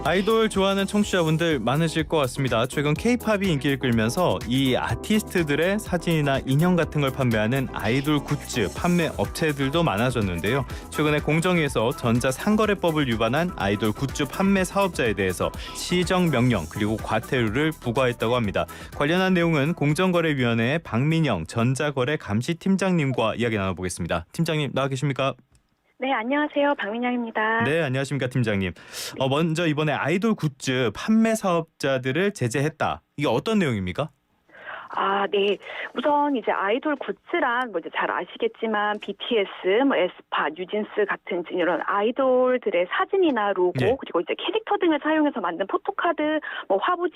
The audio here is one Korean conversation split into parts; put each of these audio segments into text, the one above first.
아이돌 좋아하는 청취자분들 많으실 것 같습니다. 최근 K-팝이 인기를 끌면서 이 아티스트들의 사진이나 인형 같은 걸 판매하는 아이돌 굿즈 판매 업체들도 많아졌는데요. 최근에 공정위에서 전자상거래법을 위반한 아이돌 굿즈 판매 사업자에 대해서 시정명령 그리고 과태료를 부과했다고 합니다. 관련한 내용은 공정거래위원회의 박민영 전자거래 감시팀장님과 이야기 나눠보겠습니다. 팀장님 나와 계십니까? 네, 안녕하세요. 박민영입니다. 네, 안녕하십니까 팀장님. 먼저 이번에 아이돌 굿즈 판매 사업자들을 제재했다. 이게 어떤 내용입니까? 네. 우선 이제 아이돌 굿즈란 이제 잘 아시겠지만 BTS, 에스파, 뉴진스 같은 이런 아이돌들의 사진이나 로고 예. 그리고 이제 캐릭터 등을 사용해서 만든 포토카드,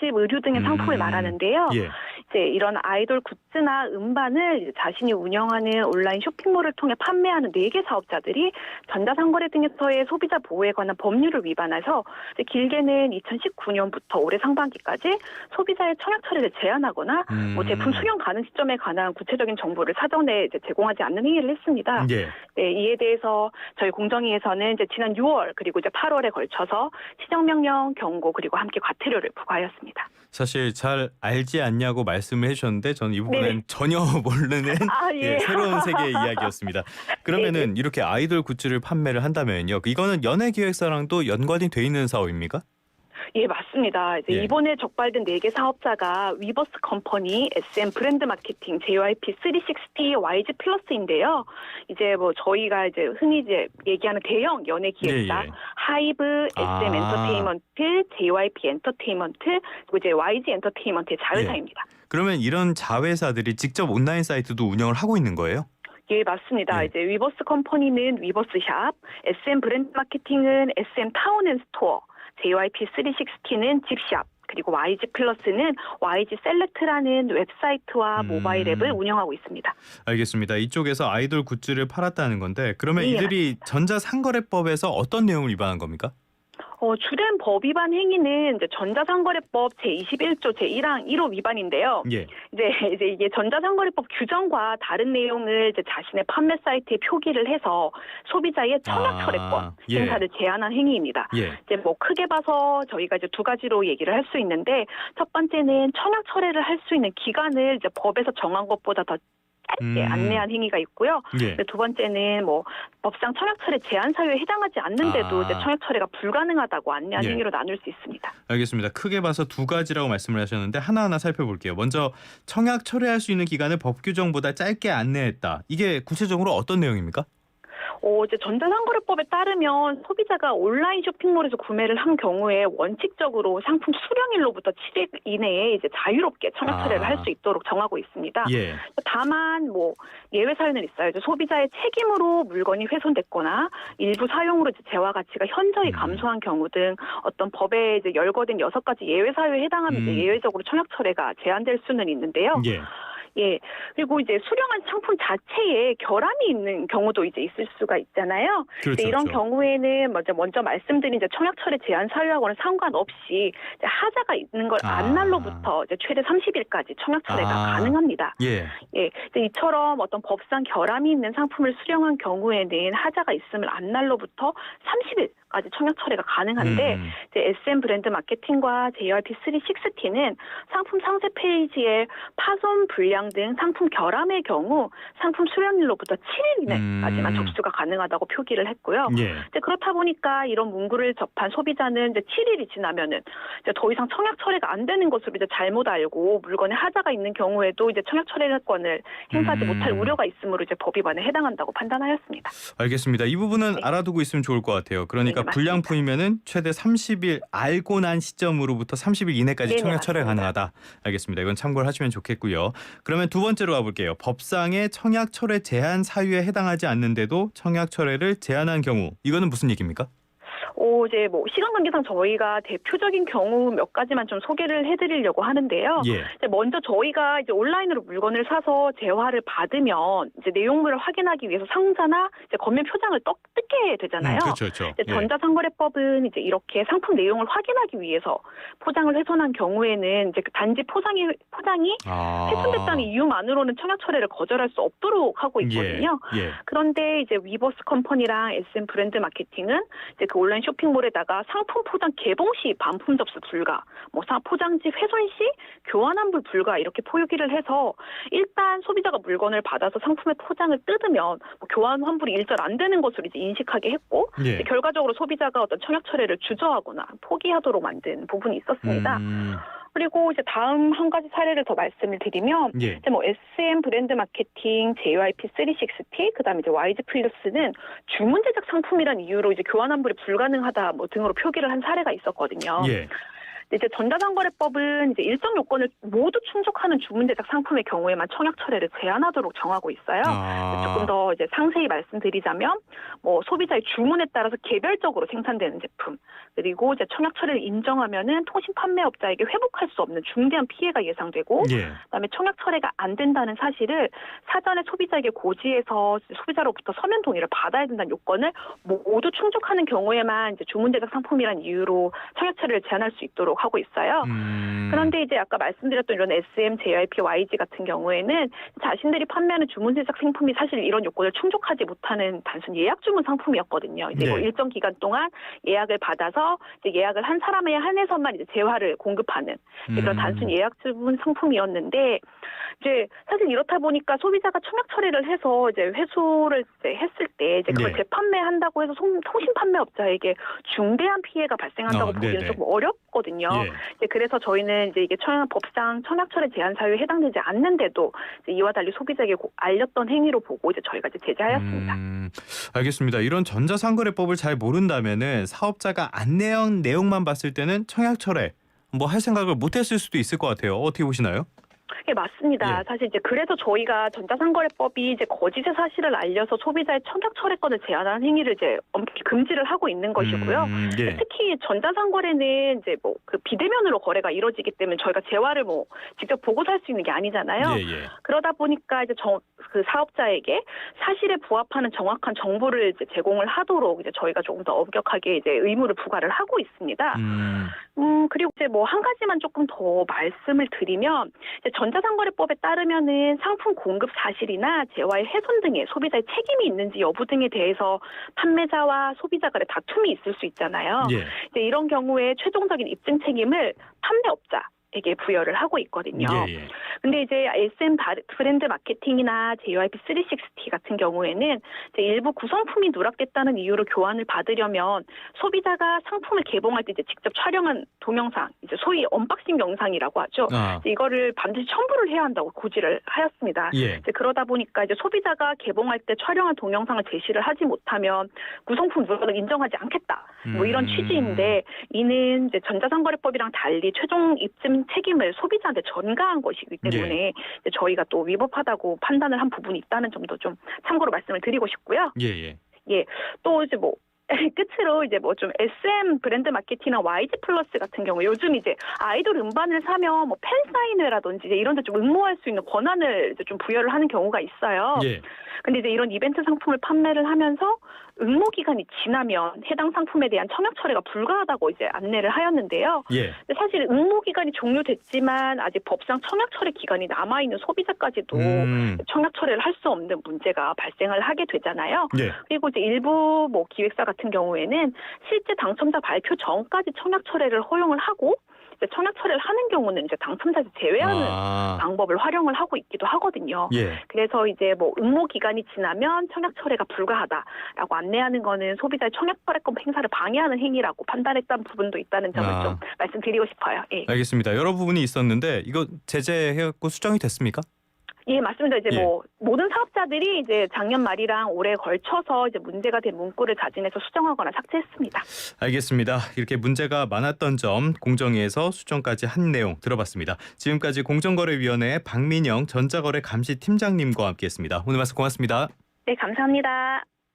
의류 등의 상품을 말하는데요. 예. 이제 이런 아이돌 굿즈나 음반을 이제 자신이 운영하는 온라인 쇼핑몰을 통해 판매하는 4개 사업자들이 전자상거래 등에서의 소비자 보호에 관한 법률을 위반해서 이제 길게는 2019년부터 올해 상반기까지 소비자의 청약 처리를 제한하거나 제품 수령 가능 시점에 관한 구체적인 정보를 사전에 이제 제공하지 않는 행위를 했습니다. 예. 네, 이에 대해서 저희 공정위에서는 이제 지난 6월 그리고 이제 8월에 걸쳐서 시정명령, 경고 그리고 함께 과태료를 부과하였습니다. 사실 잘 알지 않냐고 말씀을 해주셨는데 저는 이 부분은 네네. 전혀 모르는 예. 새로운 세계의 이야기였습니다. 그러면은 이렇게 아이돌 굿즈를 판매를 한다면요. 이거는 연예기획사랑도 연관이 돼 있는 사업입니까? 예, 맞습니다. 이제 예. 이번에 적발된 4개 사업자가 위버스 컴퍼니, SM 브랜드 마케팅, JYP 360, YG 플러스인데요. 이제 저희가 이제 흔히 이제 얘기하는 대형 연예 기획사, 예. 하이브, SM 엔터테인먼트, JYP 엔터테인먼트, 그리고 이제 YG 엔터테인먼트의 자회사입니다. 그러면 이런 자회사들이 직접 온라인 사이트도 운영을 하고 있는 거예요? 예, 맞습니다. 예. 이제 위버스 컴퍼니는 위버스샵, SM 브랜드 마케팅은 SM 타운앤스토어, JYP 360는 집샵, 그리고 YG 플러스는 YG 셀렉트라는 웹사이트와 모바일 앱을 운영하고 있습니다. 알겠습니다. 이쪽에서 아이돌 굿즈를 팔았다는 건데 그러면 예, 이들이 전자상거래법에서 어떤 내용을 위반한 겁니까? 주된 법 위반 행위는 이제 전자상거래법 제21조 제1항 1호 위반인데요. 예. 이제 이게 전자상거래법 규정과 다른 내용을 이제 자신의 판매 사이트에 표기를 해서 소비자의 청약철회권 예. 행사를 제한한 행위입니다. 예. 이제 크게 봐서 저희가 이제 두 가지로 얘기를 할 수 있는데 첫 번째는 청약철회를 할 수 있는 기간을 이제 법에서 정한 것보다 더 짧게 안내한 행위가 있고요. 예. 두 번째는 법상 청약철회 제한 사유에 해당하지 않는데도 이제 청약철회가 불가능하다고 안내한 예. 행위로 나눌 수 있습니다. 알겠습니다. 크게 봐서 두 가지라고 말씀을 하셨는데 하나하나 살펴볼게요. 먼저 청약 철회할 수 있는 기간을 법 규정보다 짧게 안내했다. 이게 구체적으로 어떤 내용입니까? 이제 전자상거래법에 따르면 소비자가 온라인 쇼핑몰에서 구매를 한 경우에 원칙적으로 상품 수령일로부터 7일 이내에 이제 자유롭게 청약 철회를 할 수 있도록 정하고 있습니다. 예. 다만 예외 사유는 있어요. 이제 소비자의 책임으로 물건이 훼손됐거나 일부 사용으로 이제 재화 가치가 현저히 감소한 경우 등 어떤 법에 이제 열거된 6가지 예외 사유에 해당하면 이제 예외적으로 청약 철회가 제한될 수는 있는데요. 예. 예. 그리고 이제 수령한 상품 자체에 결함이 있는 경우도 이제 있을 수가 있잖아요. 그렇죠, 이런 그렇죠. 경우에는 먼저 말씀드린 이제 청약철회 제한 사유하고는 상관없이 이제 하자가 있는 걸 안날로부터 이제 최대 30일까지 청약철회가 가능합니다. 예. 예. 이제 이처럼 어떤 법상 결함이 있는 상품을 수령한 경우에는 하자가 있음을 안날로부터 30일까지 청약 철회가 가능한데 이제 SM 브랜드 마케팅과 JYP 360T는 상품 상세 페이지에 파손, 불량 등 상품 결함의 경우 상품 수령일로부터 7일 이내까지만 접수가 가능하다고 표기를 했고요. 예. 이제 그렇다 보니까 이런 문구를 접한 소비자는 이제 7일이 지나면은 이제 더 이상 청약 철회가 안 되는 것으로 이제 잘못 알고 물건에 하자가 있는 경우에도 이제 청약 철회권을 행사하지 못할 우려가 있으므로 이제 법 위반에 해당한다고 판단하였습니다. 알겠습니다. 이 부분은 네. 알아두고 있으면 좋을 것 같아요. 그러니까 네, 불량품이면은 최대 30일 알고 난 시점으로부터 30일 이내까지 네네, 청약 철회 맞습니다. 가능하다. 알겠습니다. 이건 참고를 하시면 좋겠고요. 그러면 두 번째로 가볼게요. 법상의 청약 철회 제한 사유에 해당하지 않는데도 청약 철회를 제한한 경우 이거는 무슨 얘기입니까? 이제 시간 관계상 저희가 대표적인 경우 몇 가지만 좀 소개를 해드리려고 하는데요. 예. 이제 먼저 저희가 이제 온라인으로 물건을 사서 재화를 받으면 이제 내용물을 확인하기 위해서 상자나 이제 겉면 표장을 뜯게 되잖아요. 그렇죠. 이제 전자상거래법은 이제 이렇게 상품 내용을 확인하기 위해서 포장을 훼손한 경우에는 이제 단지 포장이 훼손됐다는 이유만으로는 청약 철회를 거절할 수 없도록 하고 있거든요. 예. 그런데 이제 위버스 컴퍼니랑 SM 브랜드 마케팅은 이제 그 온라인 쇼핑몰에다가 상품 포장 개봉 시 반품 접수 불가, 뭐 포장지 훼손 시 교환 환불 불가 이렇게 표기를 해서 일단 소비자가 물건을 받아서 상품의 포장을 뜯으면 뭐 교환 환불이 일절 안 되는 것으로 이제 인식하게 했고 예. 결과적으로 소비자가 어떤 청약 철회를 주저하거나 포기하도록 만든 부분이 있었습니다. 그리고 이제 다음 한 가지 사례를 더 말씀을 드리면 예. 이제 뭐 SM 브랜드 마케팅, JYP 360, 그다음에 이제 YG 플러스는 주문 제작 상품이란 이유로 이제 교환 환불이 불가능하다 뭐 등으로 표기를 한 사례가 있었거든요. 예. 이제 전자상거래법은 이제 일정 요건을 모두 충족하는 주문 제작 상품의 경우에만 청약 철회를 제한하도록 정하고 있어요. 조금 더 이제 상세히 말씀드리자면 뭐 소비자의 주문에 따라서 개별적으로 생산되는 제품, 그리고 이제 청약 철회를 인정하면은 통신 판매업자에게 회복할 수 없는 중대한 피해가 예상되고, 예. 그다음에 청약 철회가 안 된다는 사실을 사전에 소비자에게 고지해서 소비자로부터 서면 동의를 받아야 된다는 요건을 모두 충족하는 경우에만 이제 주문 제작 상품이란 이유로 청약 철회를 제한할 수 있도록 하고 있어요. 그런데 이제 아까 말씀드렸던 이런 SM, JYP, YG 같은 경우에는 자신들이 판매하는 주문 제작 상품이 사실 이런 요건을 충족하지 못하는 단순 예약 주문 상품이었거든요. 이제 뭐 네. 일정 기간 동안 예약을 받아서 이제 예약을 한 사람에 한해서만 이제 재화를 공급하는 그런 단순 예약 주문 상품이었는데 이제 사실 이렇다 보니까 소비자가 청약 처리를 해서 이제 회수를 이제 했을 때 이제 그걸 네. 재판매한다고 해서 통신 판매업자에게 중대한 피해가 발생한다고 보기는 네네. 조금 어렵거든요. 예. 이제 그래서 저희는 이제 이게 법상 청약 철회 제한 사유에 해당되지 않는데도 이제 이와 달리 소비자에게 알렸던 행위로 보고 이제 저희가 이제 제재하였습니다. 알겠습니다. 이런 전자상거래법을 잘 모른다면은 사업자가 안내한 내용만 봤을 때는 청약 철회 뭐 할 생각을 못했을 수도 있을 것 같아요. 어떻게 보시나요? 예, 맞습니다. 예. 사실 이제 그래서 저희가 전자상거래법이 이제 거짓의 사실을 알려서 소비자의 청약 철회권을 제한하는 행위를 이제 엄격히 금지를 하고 있는 것이고요. 예. 특히 전자상거래는 이제 뭐 그 비대면으로 거래가 이루어지기 때문에 저희가 재화를 뭐 직접 보고 살 수 있는 게 아니잖아요. 예. 그러다 보니까 이제 그 사업자에게 사실에 부합하는 정확한 정보를 이제 제공을 하도록 이제 저희가 조금 더 엄격하게 이제 의무를 부과를 하고 있습니다. 그리고 이제 뭐 한 가지만 조금 더 말씀을 드리면 이제 전자상거래법에 따르면은 상품 공급 사실이나 재화의 훼손 등의 소비자의 책임이 있는지 여부 등에 대해서 판매자와 소비자 간의 다툼이 있을 수 있잖아요. 예. 이제 이런 경우에 최종적인 입증 책임을 판매업자에게 부여를 하고 있거든요. 예. 근데 이제 SM 브랜드 마케팅이나 JYP 360 같은 경우에는 이제 일부 구성품이 누락됐다는 이유로 교환을 받으려면 소비자가 상품을 개봉할 때 이제 직접 촬영한 동영상, 이제 소위 언박싱 영상이라고 하죠. 이거를 반드시 첨부를 해야 한다고 고지를 하였습니다. 예. 이제 그러다 보니까 이제 소비자가 개봉할 때 촬영한 동영상을 제시를 하지 못하면 구성품 물건을 인정하지 않겠다. 뭐 이런 취지인데 이는 이제 전자상거래법이랑 달리 최종 입증 책임을 소비자한테 전가한 것이기 때문에 이제 저희가 또 위법하다고 판단을 한 부분이 있다는 점도 좀 참고로 말씀을 드리고 싶고요. 예. 또 이제 뭐 끝으로 이제 뭐 좀 SM 브랜드 마케팅이나 YG 플러스 같은 경우 요즘 이제 아이돌 음반을 사면 뭐 팬사인회라든지 이제 이런 데 좀 응모할 수 있는 권한을 이제 좀 부여를 하는 경우가 있어요. 예. 근데 이제 이런 이벤트 상품을 판매를 하면서 응모 기간이 지나면 해당 상품에 대한 청약 철회가 불가하다고 이제 안내를 하였는데요. 예. 근데 사실 응모 기간이 종료됐지만 아직 법상 청약 철회 기간이 남아 있는 소비자까지도 청약 철회를 할 수 없는 문제가 발생을 하게 되잖아요. 예. 그리고 이제 일부 뭐 기획사 같은 경우에는 실제 당첨자 발표 전까지 청약 철회를 허용을 하고 이제 청약 철회를 하는 경우는 이제 당첨자를 제외하는 방법을 활용을 하고 있기도 하거든요. 예. 그래서 이제 뭐 응모 기간이 지나면 청약 철회가 불가하다라고 안내하는 거는 소비자의 청약 철회권 행사를 방해하는 행위라고 판단했던 부분도 있다는 점을 좀 말씀드리고 싶어요. 예. 알겠습니다. 여러 부분이 있었는데 이거 제재해갖고 수정이 됐습니까? 예, 맞습니다. 이제 뭐 모든 사업자들이 이제 작년 말이랑 올해 걸쳐서 이제 문제가 된 문구를 자진해서 수정하거나 삭제했습니다. 알겠습니다. 이렇게 문제가 많았던 점 공정위에서 수정까지 한 내용 들어봤습니다. 지금까지 공정거래위원회 박민영 전자거래 감시팀장님과 함께했습니다. 오늘 말씀 고맙습니다. 네, 감사합니다.